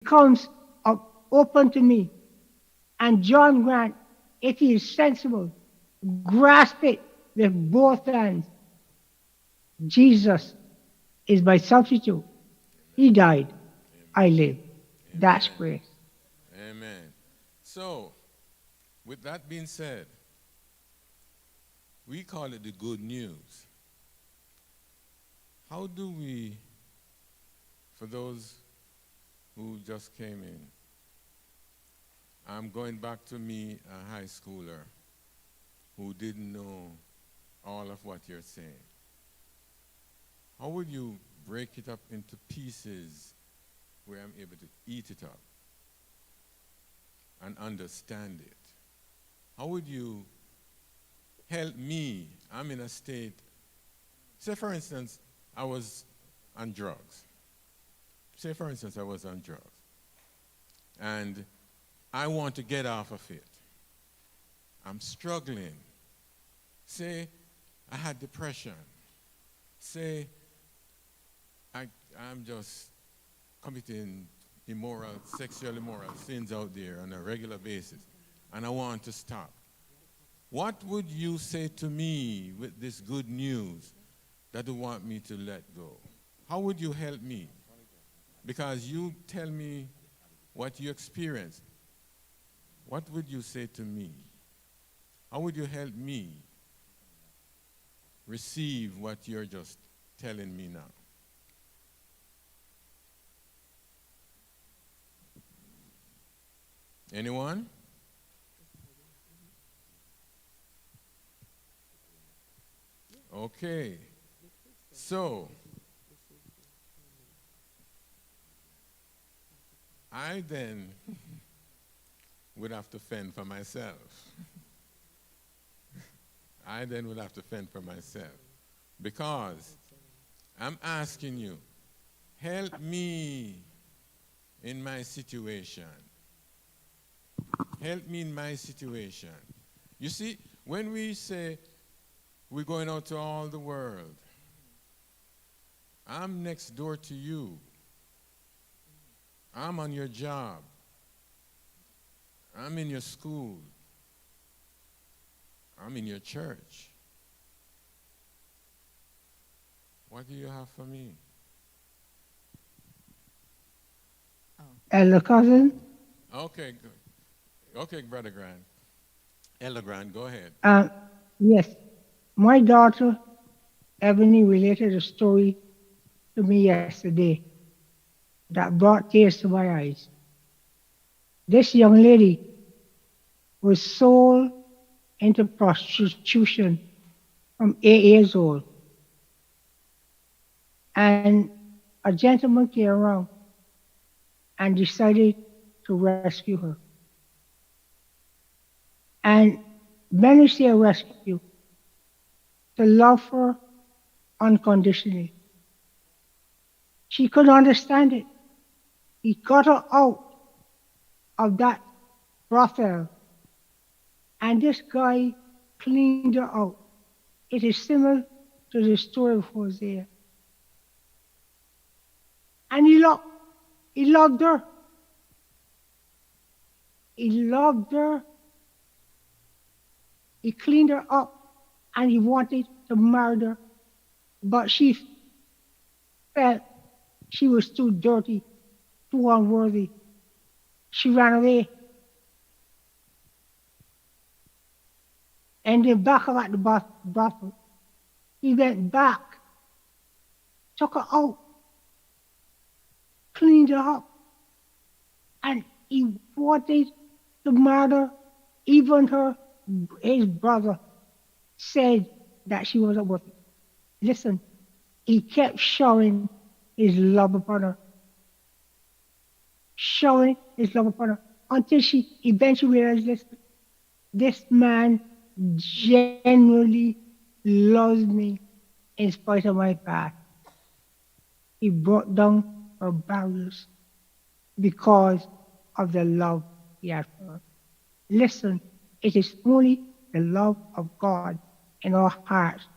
becomes open to me. And John Grant, if he is sensible, grasp it with both hands. Jesus is my substitute. He died. I live. That's Amen. grace. Amen. So, with that being said, we call it the good news. How do we, for those who just came in, I'm going back to me, a high schooler who didn't know all of what you're saying. How would you break it up into pieces where I'm able to eat it up and understand it? How would you help me? I'm in a state, say for instance, I was on drugs. Say for instance, I was on drugs. And I want to get off of it. I'm struggling. Say I had depression. Say I'm just committing sexual immoral sins out there on a regular basis, and I want to stop. What would you say to me with this good news that you want me to let go? How would you help me? Because you tell me what you experienced. What would you say to me? How would you help me receive what you're just telling me now? Anyone? Okay. So, I then would have to fend for myself. I then would have to fend for myself. Because I'm asking you, help me in my situation. Help me in my situation. You see, when we say we're going out to all the world, I'm next door to you. I'm on your job. I'm in your school. I'm in your church. What do you have for me? Elder cousin, Okay, good. Okay, Brother Grant. Elder Grant, go ahead. uh, yes, my daughter Ebony related a story to me yesterday that brought tears to my eyes. This young lady was sold into prostitution from 8 years old, and a gentleman came around and decided to rescue her. And when we say rescue, to love her unconditionally. She couldn't understand it. He got her out of that brothel, and this guy cleaned her out. It is similar to the story of Hosea. And he loved her. He loved her. He cleaned her up, and he wanted to marry her. But she felt she was too dirty, too unworthy. She ran away. And then back at the brothel, he went back, took her out, cleaned her up, and he wanted to murder. Even his brother said that she wasn't worth it. Listen, he kept showing his love upon her, showing his love upon her, until she eventually realized this man genuinely loves me in spite of my past. He brought down her barriers because of the love he had for her. Listen, it is only the love of God in our hearts